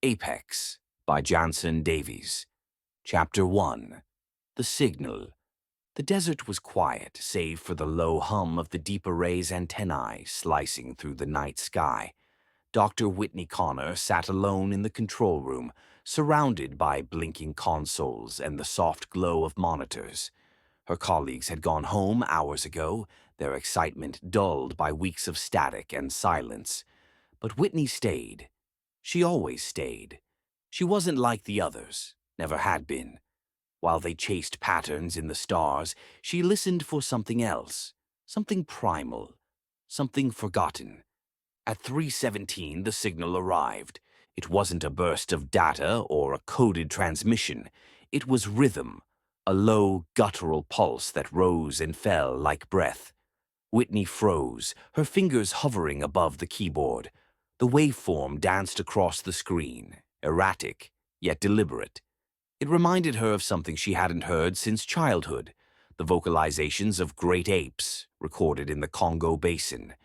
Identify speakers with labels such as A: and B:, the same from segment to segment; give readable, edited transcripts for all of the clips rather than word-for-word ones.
A: Apex by Jansen Davies. Chapter 1. The Signal. The desert was quiet, save for the low hum of the deep array's antennae slicing through the night sky. Dr. Whitney Connor sat alone in the control room, surrounded by blinking consoles and the soft glow of monitors. Her colleagues had gone home hours ago, their excitement dulled by weeks of static and silence. But Whitney stayed. She always stayed. She wasn't like the others, never had been. While they chased patterns in the stars, she listened for something else, something primal, something forgotten. At 3:17, the signal arrived. It wasn't a burst of data or a coded transmission. It was rhythm, a low, guttural pulse that rose and fell like breath. Whitney froze, her fingers hovering above the keyboard. The waveform danced across the screen, erratic, yet deliberate. It reminded her of something she hadn't heard since childhood, the vocalizations of great apes recorded in the Congo Basin.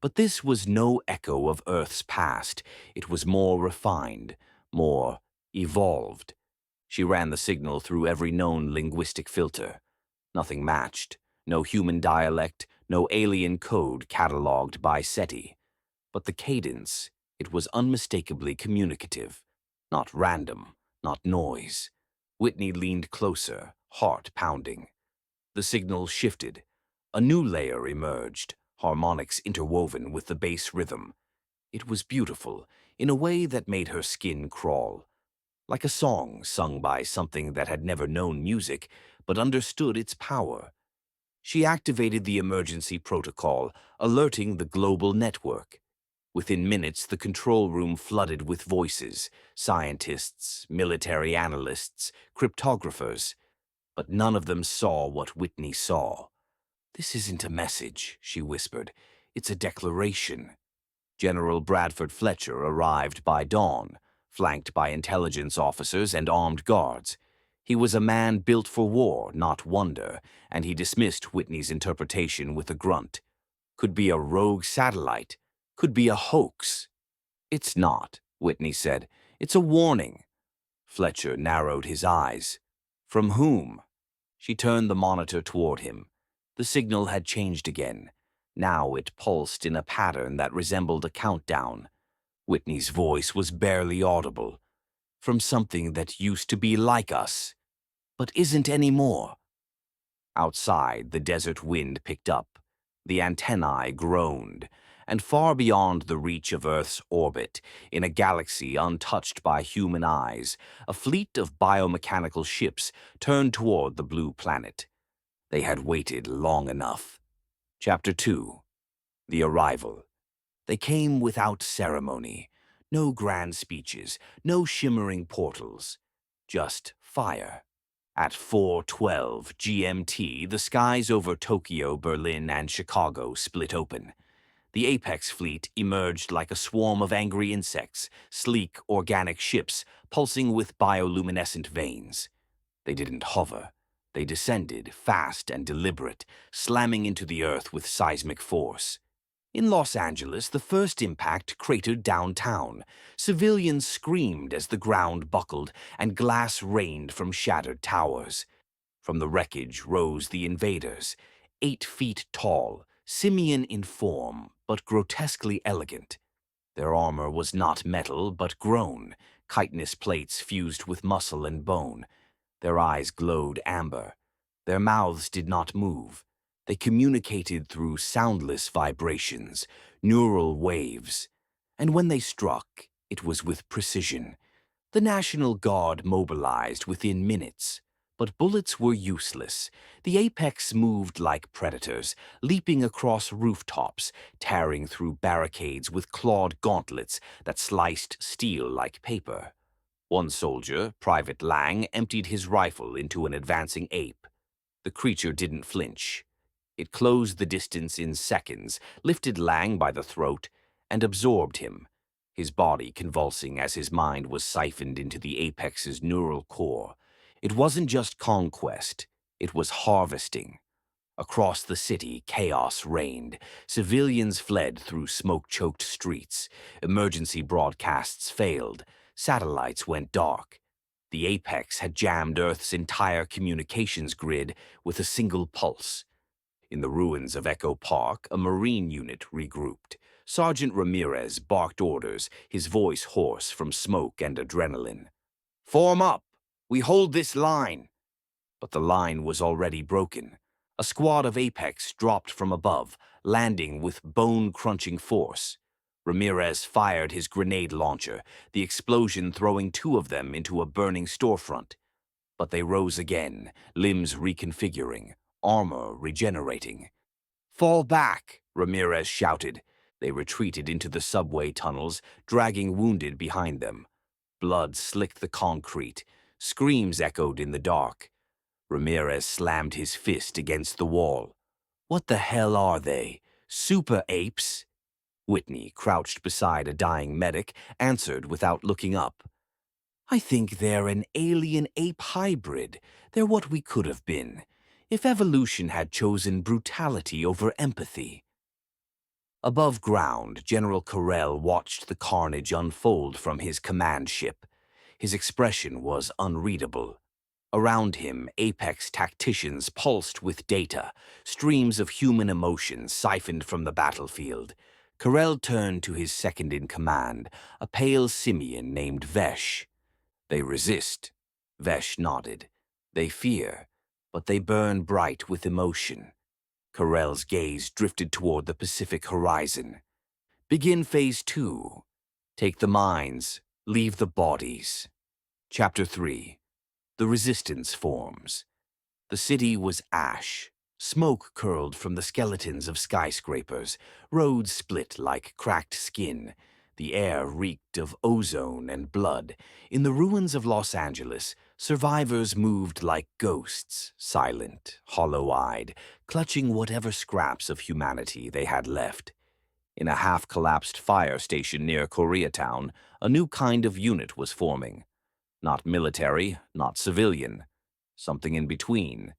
A: But this was no echo of Earth's past. It was more refined, more evolved. She ran the signal through every known linguistic filter. Nothing matched. No human dialect, no alien code cataloged by SETI. But the cadence, it was unmistakably communicative. Not random, not noise. Whitney leaned closer, heart pounding. The signal shifted. A new layer emerged, harmonics interwoven with the bass rhythm. It was beautiful, in a way that made her skin crawl. Like a song sung by something that had never known music, but understood its power. She activated the emergency protocol, alerting the global network. Within minutes, the control room flooded with voices, scientists, military analysts, cryptographers. But none of them saw what Whitney saw. "This isn't a message," she whispered. "It's a declaration." General Bradford Fletcher arrived by dawn, flanked by intelligence officers and armed guards. He was a man built for war, not wonder, and he dismissed Whitney's interpretation with a grunt. Could be a rogue satellite. Could be a hoax. "It's not," Whitney said. "It's a warning." Fletcher narrowed his eyes. "From whom?" She turned the monitor toward him. The signal had changed again. Now it pulsed in a pattern that resembled a countdown. Whitney's voice was barely audible. "From something that used to be like us, but isn't anymore." Outside, the desert wind picked up. The antennae groaned, and far beyond the reach of Earth's orbit, in a galaxy untouched by human eyes, a fleet of biomechanical ships turned toward the blue planet. They had waited long enough. Chapter 2. The Arrival. They came without ceremony. No grand speeches, no shimmering portals. Just fire. At 4:12 GMT, the skies over Tokyo, Berlin, and Chicago split open. The Apex fleet emerged like a swarm of angry insects, sleek, organic ships pulsing with bioluminescent veins. They didn't hover. They descended, fast and deliberate, slamming into the earth with seismic force. In Los Angeles, the first impact cratered downtown. Civilians screamed as the ground buckled, and glass rained from shattered towers. From the wreckage rose the invaders, 8 feet tall, simian in form, but grotesquely elegant. Their armor was not metal, but grown, chitinous plates fused with muscle and bone. Their eyes glowed amber. Their mouths did not move. They communicated through soundless vibrations, neural waves. And when they struck, it was with precision. The National Guard mobilized within minutes. But bullets were useless. The Apex moved like predators, leaping across rooftops, tearing through barricades with clawed gauntlets that sliced steel like paper. One soldier, Private Lang, emptied his rifle into an advancing ape. The creature didn't flinch. It closed the distance in seconds, lifted Lang by the throat, and absorbed him, his body convulsing as his mind was siphoned into the Apex's neural core. It wasn't just conquest, it was harvesting. Across the city, chaos reigned. Civilians fled through smoke-choked streets. Emergency broadcasts failed. satellites went dark. The apex had jammed Earth's entire communications grid with a single pulse. In the ruins of Echo Park, a Marine unit regrouped. Sergeant Ramirez barked orders, his voice hoarse from smoke and adrenaline. "Form up! We hold this line!" But the line was already broken. A squad of Apex dropped from above, landing with bone-crunching force. Ramirez fired his grenade launcher, the explosion throwing two of them into a burning storefront. But they rose again, limbs reconfiguring, armor regenerating. "Fall back!" Ramirez shouted. They retreated into the subway tunnels, dragging wounded behind them. Blood slicked the concrete. Screams echoed in the dark. Ramirez slammed his fist against the wall. "What the hell are they? Super apes?" Whitney, crouched beside a dying medic, answered without looking up. "I think they're an alien-ape hybrid. They're what we could have been, if evolution had chosen brutality over empathy." Above ground, General Carell watched the carnage unfold from his command ship. His expression was unreadable. Around him, Apex tacticians pulsed with data, streams of human emotion siphoned from the battlefield. Carell turned to his second-in-command, a pale simian named Vesh. "They resist." Vesh nodded. "They fear, but they burn bright with emotion." Carell's gaze drifted toward the Pacific horizon. "Begin Phase 2. Take the minds, leave the bodies." Chapter 3. The Resistance Forms. The city was ash. Smoke curled from the skeletons of skyscrapers. Roads split like cracked skin. The air reeked of ozone and blood. In the ruins of Los Angeles, survivors moved like ghosts, silent, hollow-eyed, clutching whatever scraps of humanity they had left. In a half-collapsed fire station near Koreatown, a new kind of unit was forming. Not military, not civilian. Something in between.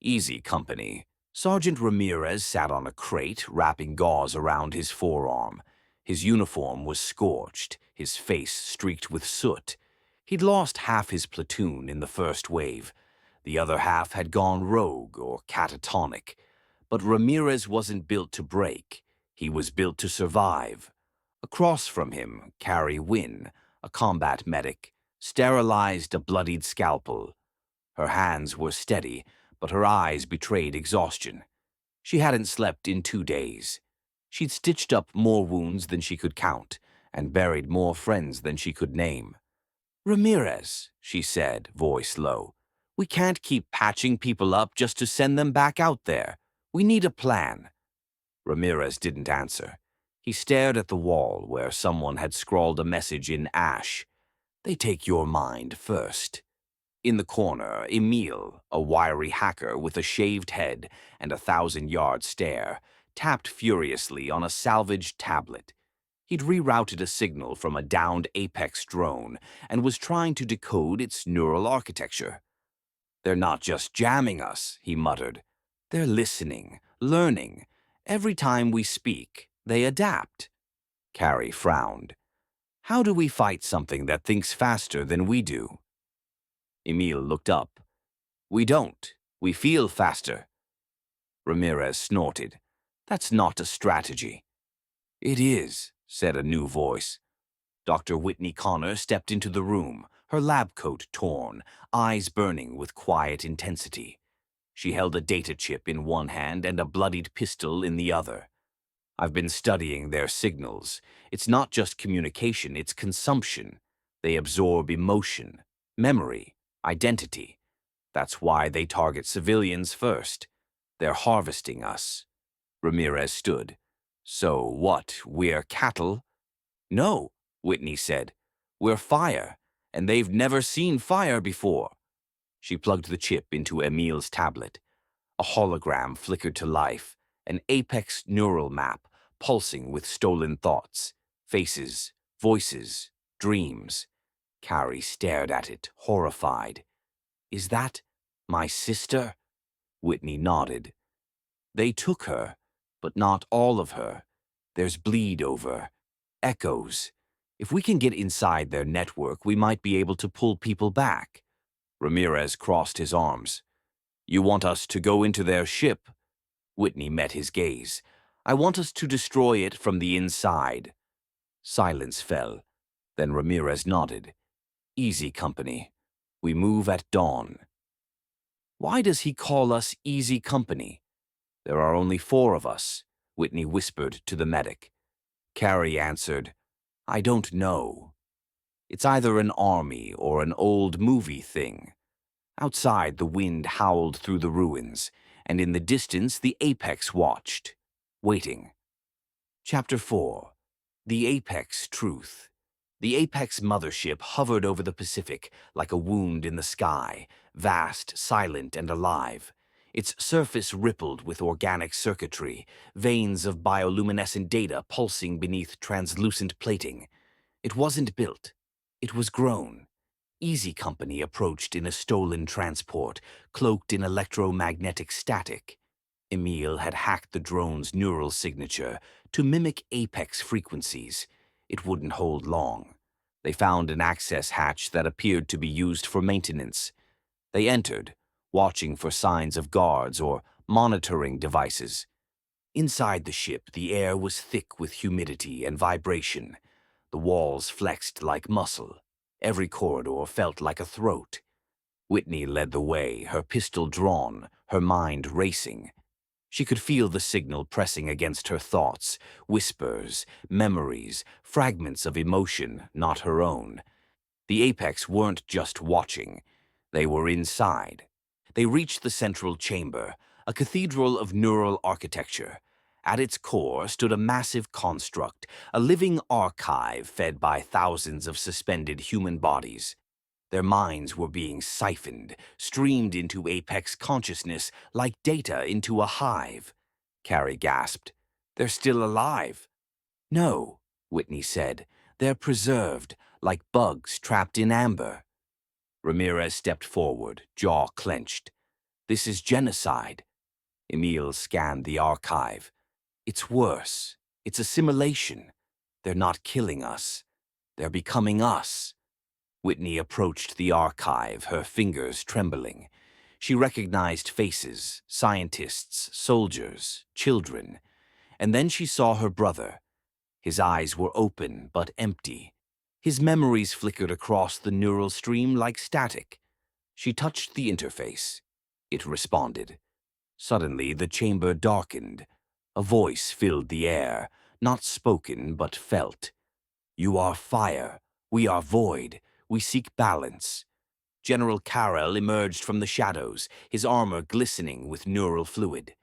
A: Easy company. Sergeant Ramirez sat on a crate, wrapping gauze around his forearm. His uniform was scorched, his face streaked with soot. He'd lost half his platoon in the first wave. The other half had gone rogue or catatonic. But Ramirez wasn't built to break. He was built to survive. Across from him, Carrie Wynn, a combat medic, sterilized a bloodied scalpel. Her hands were steady, but her eyes betrayed exhaustion. She hadn't slept in 2 days. She'd stitched up more wounds than she could count, and buried more friends than she could name. "Ramirez," she said, voice low, "we can't keep patching people up just to send them back out there. We need a plan." Ramirez didn't answer. He stared at the wall where someone had scrawled a message in ash. "They take your mind first." In the corner, Emile, a wiry hacker with a shaved head and a 1,000-yard stare, tapped furiously on a salvaged tablet. He'd rerouted a signal from a downed Apex drone and was trying to decode its neural architecture. "They're not just jamming us," he muttered. "They're listening, learning. Every time we speak, they adapt." Carrie frowned. "How do we fight something that thinks faster than we do?" Emile looked up. "We don't. We feel faster." Ramirez snorted. "That's not a strategy." "It is," said a new voice. Dr. Whitney Connor stepped into the room, her lab coat torn, eyes burning with quiet intensity. She held a data chip in one hand and a bloodied pistol in the other. "I've been studying their signals. It's not just communication, it's consumption. They absorb emotion, memory, identity. That's why they target civilians first. They're harvesting us." Ramirez stood. "So what, we're cattle?" "No," Whitney said. "We're fire, and they've never seen fire before." She plugged the chip into Emile's tablet. A hologram flickered to life, an apex neural map, pulsing with stolen thoughts, faces, voices, dreams. Carrie stared at it, horrified. "Is that my sister?" Whitney nodded. "They took her, but not all of her. There's bleed over, echoes. If we can get inside their network, we might be able to pull people back. Ramirez crossed his arms. You want us to go into their ship? Whitney met his gaze. I want us to destroy it from the inside. Silence fell. Then Ramirez nodded. Easy company. We move at dawn. Why does he call us easy company? There are only 4 of us, Whitney whispered to the medic. Carrie answered, I don't know. It's either an army or an old movie thing. Outside, the wind howled through the ruins, and in the distance the apex watched, waiting. Chapter 4. The Apex Truth. The Apex mothership hovered over the Pacific like a wound in the sky, vast, silent, and alive. Its surface rippled with organic circuitry, veins of bioluminescent data pulsing beneath translucent plating. It wasn't built. It was grown. Easy Company approached in a stolen transport, cloaked in electromagnetic static. Emil had hacked the drone's neural signature to mimic apex frequencies. It wouldn't hold long. They found an access hatch that appeared to be used for maintenance. They entered, watching for signs of guards or monitoring devices. Inside the ship, the air was thick with humidity and vibration. The walls flexed like muscle. Every corridor felt like a throat. Whitney led the way, her pistol drawn, her mind racing. She could feel the signal pressing against her thoughts, whispers, memories, fragments of emotion not her own. The Apex weren't just watching. They were inside. They reached the central chamber, a cathedral of neural architecture. At its core stood a massive construct, a living archive fed by thousands of suspended human bodies. Their minds were being siphoned, streamed into Apex consciousness like data into a hive. Carrie gasped. They're still alive. No, Whitney said. They're preserved, like bugs trapped in amber. Ramirez stepped forward, jaw clenched. This is genocide. Emil scanned the archive. It's worse. It's assimilation. They're not killing us. They're becoming us. Whitney approached the archive, her fingers trembling. She recognized faces, scientists, soldiers, children. And then she saw her brother. His eyes were open but empty. His memories flickered across the neural stream like static. She touched the interface. It responded. Suddenly, the chamber darkened. A voice filled the air, not spoken but felt. You are fire. We are void. We seek balance. General Karel emerged from the shadows, his armor glistening with neural fluid.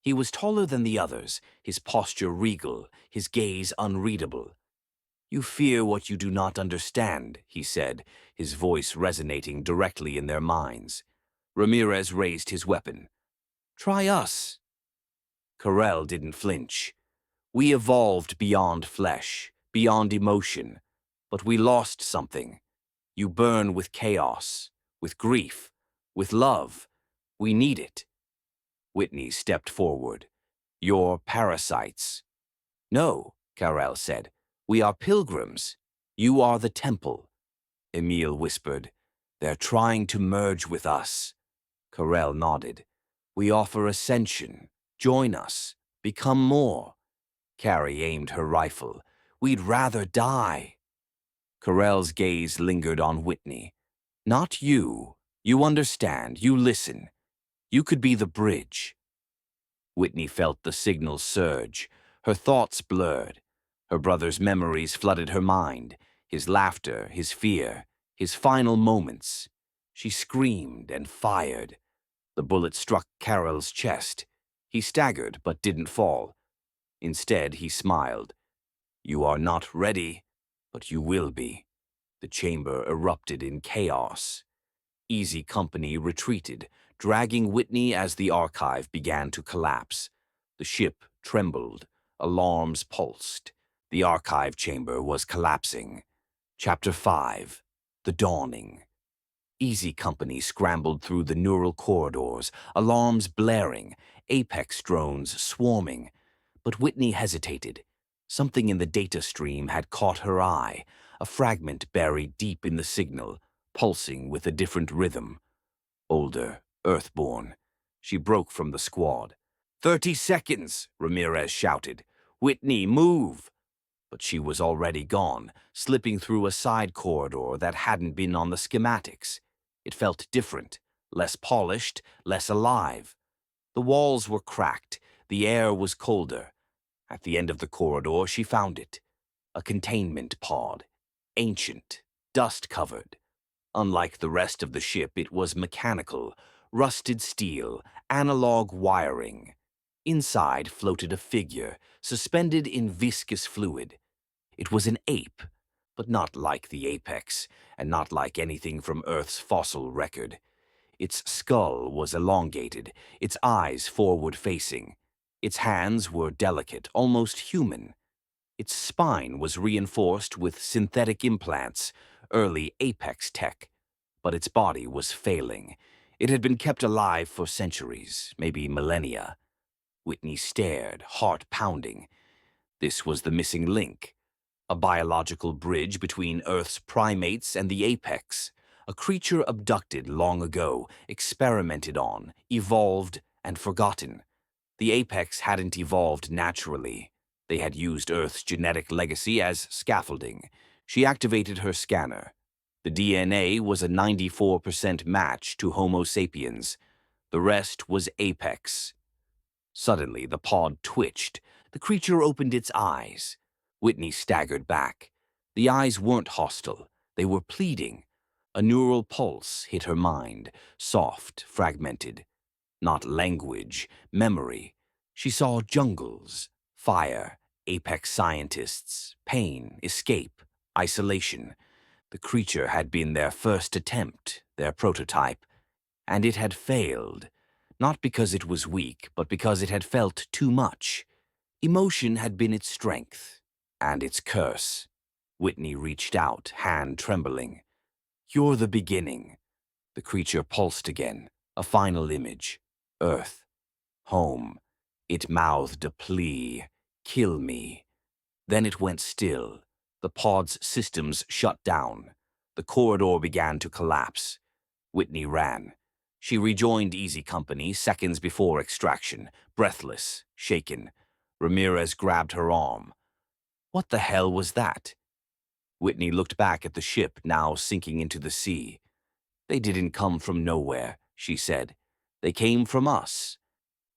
A: He was taller than the others, his posture regal, his gaze unreadable. You fear what you do not understand, he said, his voice resonating directly in their minds. Ramirez raised his weapon. Try us. Karel didn't flinch. We evolved beyond flesh, beyond emotion, but we lost something. You burn with chaos, with grief, with love. We need it. Whitney stepped forward. You're parasites. No, Karel said. We are pilgrims. You are the temple. Emil whispered. They're trying to merge with us. Karel nodded. We offer ascension. Join us. Become more. Carrie aimed her rifle. We'd rather die. Karel's gaze lingered on Whitney. Not you. You understand. You listen. You could be the bridge. Whitney felt the signal surge. Her thoughts blurred. Her brother's memories flooded her mind. His laughter, his fear, his final moments. She screamed and fired. The bullet struck Karel's chest. He staggered but didn't fall. Instead, he smiled. You are not ready, but you will be. The chamber erupted in chaos. Easy Company retreated, dragging Whitney as the archive began to collapse. The ship trembled. Alarms pulsed. The archive chamber was collapsing. Chapter 5. The Dawning. Easy Company scrambled through the neural corridors, alarms blaring, Apex drones swarming. But Whitney hesitated. Something in the data stream had caught her eye, a fragment buried deep in the signal, pulsing with a different rhythm. Older, earthborn. She broke from the squad. 30 seconds, Ramirez shouted. Whitney, move! But she was already gone, slipping through a side corridor that hadn't been on the schematics. It felt different, less polished, less alive. The walls were cracked, the air was colder. At the end of the corridor, she found it. A containment pod. Ancient, dust-covered. Unlike the rest of the ship, it was mechanical, rusted steel, analog wiring. Inside floated a figure, suspended in viscous fluid. It was an ape, but not like the apex, and not like anything from Earth's fossil record. Its skull was elongated, its eyes forward-facing. Its hands were delicate, almost human. Its spine was reinforced with synthetic implants, early apex tech. But its body was failing. It had been kept alive for centuries, maybe millennia. Whitney stared, heart pounding. This was the missing link. A biological bridge between Earth's primates and the apex. A creature abducted long ago, experimented on, evolved, and forgotten. The apex hadn't evolved naturally. They had used Earth's genetic legacy as scaffolding. She activated her scanner. The DNA was a 94% match to Homo sapiens. The rest was apex. Suddenly, the pod twitched. The creature opened its eyes. Whitney staggered back. The eyes weren't hostile. They were pleading. A neural pulse hit her mind, soft, fragmented. Not language, memory. She saw jungles, fire, apex scientists, pain, escape, isolation. The creature had been their first attempt, their prototype, and it had failed. Not because it was weak, but because it had felt too much. Emotion had been its strength, and its curse. Whitney reached out, hand trembling. You're the beginning. The creature pulsed again, a final image. Earth. Home. It mouthed a plea. Kill me. Then it went still. The pod's systems shut down. The corridor began to collapse. Whitney ran. She rejoined Easy Company seconds before extraction, breathless, shaken. Ramirez grabbed her arm. What the hell was that? Whitney looked back at the ship now sinking into the sea. They didn't come from nowhere, she said. They came from us.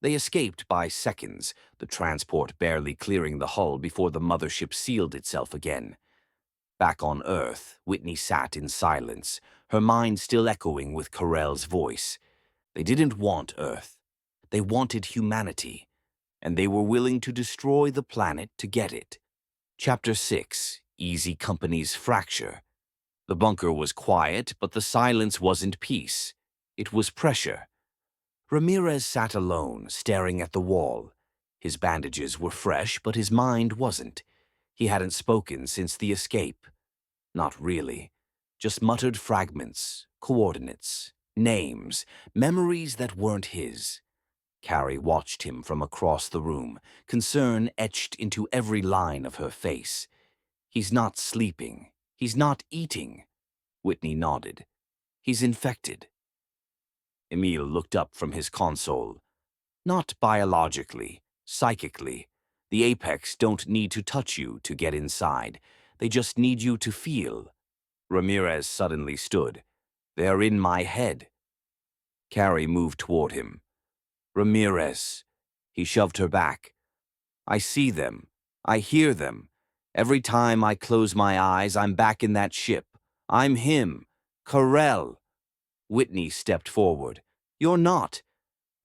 A: They escaped by seconds, the transport barely clearing the hull before the mothership sealed itself again. Back on Earth, Whitney sat in silence, her mind still echoing with Carell's voice. They didn't want Earth. They wanted humanity, and they were willing to destroy the planet to get it. Chapter 6, Easy Company's Fracture. The bunker was quiet, but the silence wasn't peace. It was pressure. Ramirez sat alone, staring at the wall. His bandages were fresh, but his mind wasn't. He hadn't spoken since the escape. Not really. Just muttered fragments, coordinates, names, memories that weren't his. Carrie watched him from across the room, concern etched into every line of her face. He's not sleeping. He's not eating. Whitney nodded. He's infected. Emile looked up from his console. Not biologically, psychically. The apex don't need to touch you to get inside. They just need you to feel. Ramirez suddenly stood. They're in my head. Carrie moved toward him. Ramirez. He shoved her back. I see them. I hear them. Every time I close my eyes, I'm back in that ship. I'm him. Carell. Whitney stepped forward. You're not.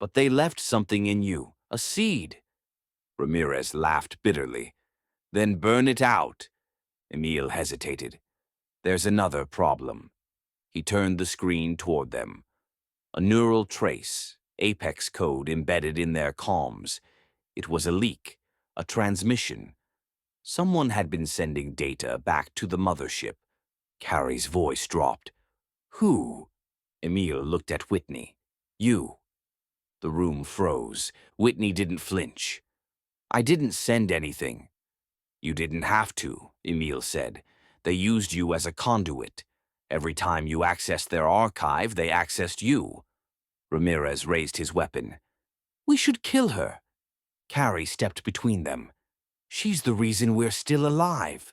A: But they left something in you. A seed. Ramirez laughed bitterly. Then burn it out. Emile hesitated. There's another problem. He turned the screen toward them. A neural trace, apex code embedded in their comms. It was a leak, a transmission. Someone had been sending data back to the mothership. Carrie's voice dropped. Who? Emile looked at Whitney. You. The room froze. Whitney didn't flinch. I didn't send anything. You didn't have to, Emil said. They used you as a conduit. Every time you accessed their archive, they accessed you. Ramirez raised his weapon. We should kill her. Carrie stepped between them. She's the reason we're still alive.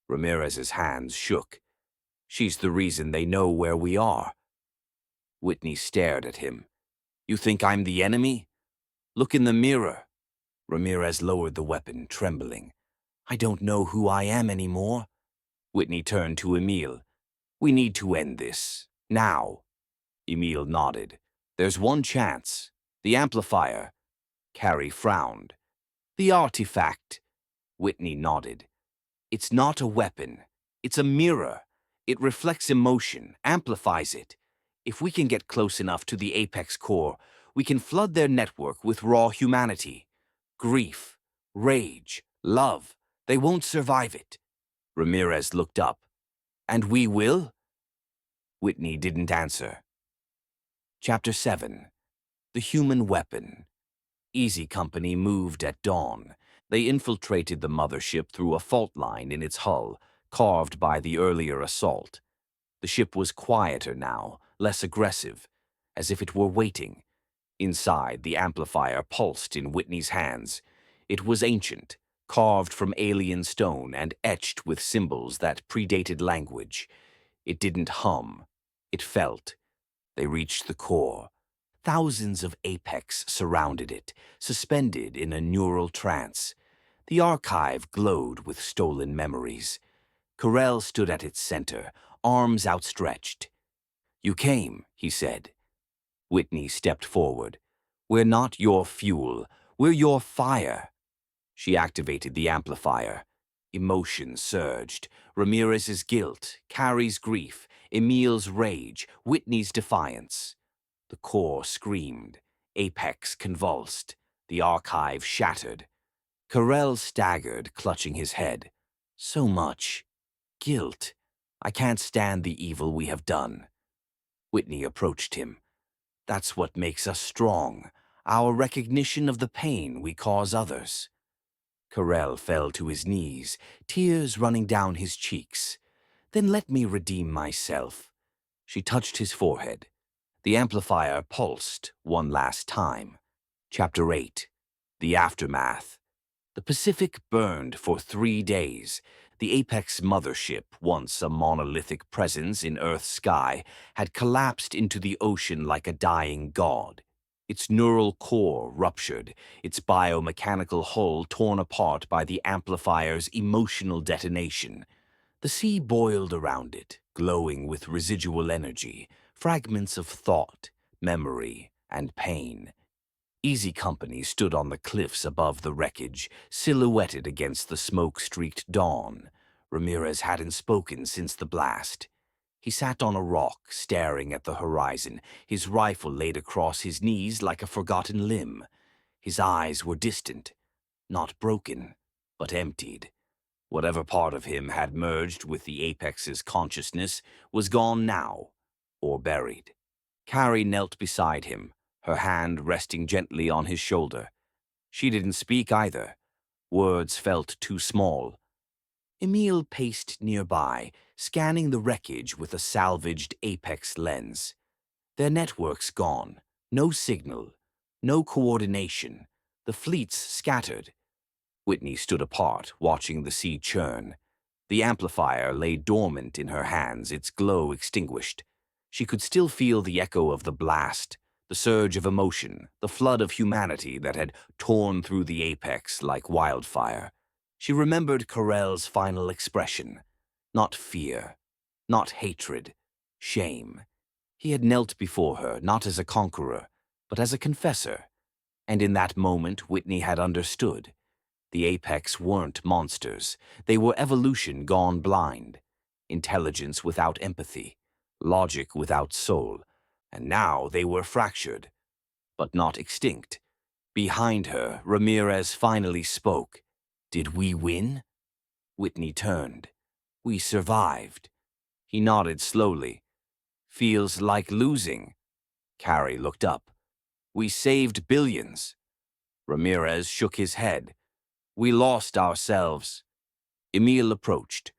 A: Ramirez's hands shook. She's the reason they know where we are. Whitney stared at him. You think I'm the enemy? Look in the mirror. Ramirez lowered the weapon, trembling. I don't know who I am anymore. Whitney turned to Emil. We need to end this. Now. Emil nodded. There's one chance. The amplifier. Carrie frowned. The artifact. Whitney nodded. It's not a weapon. It's a mirror. It reflects emotion, amplifies it. If we can get close enough to the Apex core, we can flood their network with raw humanity. Grief, rage, love. They won't survive it. Ramirez looked up. And we will? Whitney didn't answer. Chapter 7. The Human Weapon. Easy Company moved at dawn. They infiltrated the mothership through a fault line in its hull, carved by the earlier assault. The ship was quieter now, less aggressive, as if it were waiting. Inside, the amplifier pulsed in Whitney's hands. It was ancient, carved from alien stone and etched with symbols that predated language. It didn't hum. It felt. They reached the core. Thousands of Apex surrounded it, suspended in a neural trance. The archive glowed with stolen memories. Carell stood at its center, arms outstretched. You came, he said. Whitney stepped forward. We're not your fuel. We're your fire. She activated the amplifier. Emotion surged. Ramirez's guilt, Carrie's grief, Emil's rage, Whitney's defiance. The core screamed. Apex convulsed. The archive shattered. Carell staggered, clutching his head. So much. Guilt. I can't stand the evil we have done. Whitney approached him. That's what makes us strong. Our recognition of the pain we cause others. Carell fell to his knees, tears running down his cheeks. Then let me redeem myself. She touched his forehead. The amplifier pulsed one last time. Chapter 8. The Aftermath. The Pacific burned for 3 days. The Apex mothership, once a monolithic presence in Earth's sky, had collapsed into the ocean like a dying god. Its neural core ruptured, its biomechanical hull torn apart by the amplifier's emotional detonation. The sea boiled around it, glowing with residual energy, fragments of thought, memory, and pain. Easy Company stood on the cliffs above the wreckage, silhouetted against the smoke-streaked dawn. Ramirez hadn't spoken since the blast. He sat on a rock, staring at the horizon, his rifle laid across his knees like a forgotten limb. His eyes were distant, not broken, but emptied. Whatever part of him had merged with the Apex's consciousness was gone now, or buried. Carrie knelt beside him, her hand resting gently on his shoulder. She didn't speak either. Words felt too small. Emil paced nearby, scanning the wreckage with a salvaged Apex lens. Their networks gone. No signal. No coordination. The fleets scattered. Whitney stood apart, watching the sea churn. The amplifier lay dormant in her hands, its glow extinguished. She could still feel the echo of the blast, the surge of emotion, the flood of humanity that had torn through the Apex like wildfire. She remembered Carell's final expression. Not fear, not hatred, shame. He had knelt before her, not as a conqueror, but as a confessor. And in that moment, Whitney had understood. The Apex weren't monsters. They were evolution gone blind. Intelligence without empathy. Logic without soul. And now they were fractured, but not extinct. Behind her, Ramirez finally spoke. Did we win? Whitney turned. We survived. He nodded slowly. Feels like losing. Carrie looked up. We saved billions. Ramirez shook his head. We lost ourselves. Emil approached.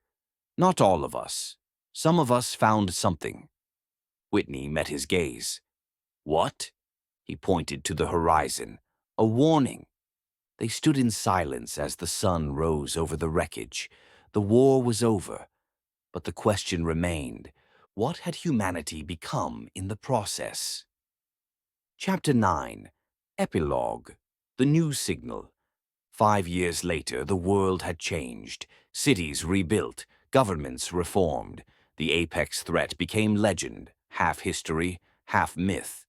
A: Not all of us. Some of us found something. Whitney met his gaze. What? He pointed to the horizon. A warning. They stood in silence as the sun rose over the wreckage. The war was over, but the question remained. What had humanity become in the process? Chapter 9. Epilogue. The New Signal. 5 years later, the world had changed. Cities rebuilt, governments reformed. The apex threat became legend, half history, half myth.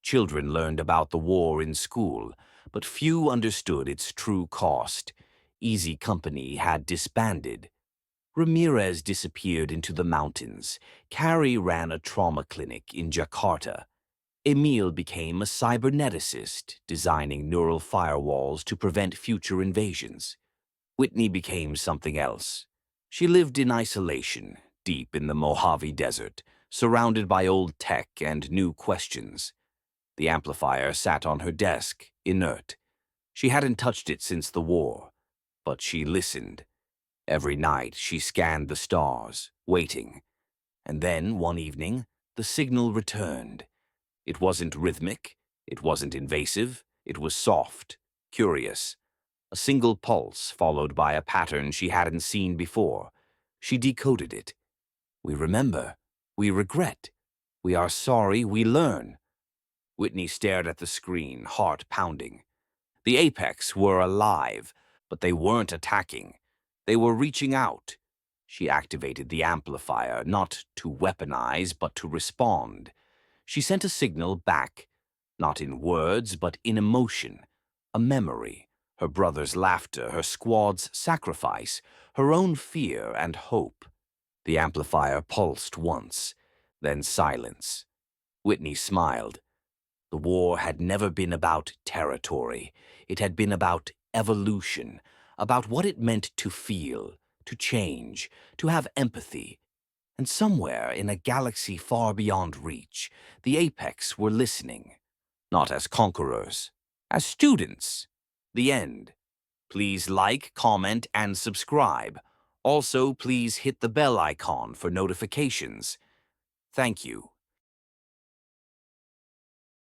A: Children learned about the war in school, but few understood its true cost. Easy Company had disbanded. Ramirez disappeared into the mountains. Carrie ran a trauma clinic in Jakarta. Emil became a cyberneticist, designing neural firewalls to prevent future invasions. Whitney became something else. She lived in isolation, deep in the Mojave Desert, surrounded by old tech and new questions. The amplifier sat on her desk, inert. She hadn't touched it since the war, but she listened. Every night she scanned the stars, waiting. And then, one evening, the signal returned. It wasn't rhythmic, it wasn't invasive, it was soft, curious. A single pulse followed by a pattern she hadn't seen before. She decoded it. We remember, we regret, we are sorry, we learn. Whitney stared at the screen, heart pounding. The Apex were alive, but they weren't attacking. They were reaching out. She activated the amplifier, not to weaponize, but to respond. She sent a signal back, not in words, but in emotion, a memory, her brother's laughter, her squad's sacrifice, her own fear and hope. The amplifier pulsed once, then silence. Whitney smiled. The war had never been about territory. It had been about evolution, about what it meant to feel, to change, to have empathy. And somewhere in a galaxy far beyond reach, the Apex were listening. Not as conquerors, as students. The end. Please like, comment, and subscribe. Also, please hit the bell icon for notifications. Thank you.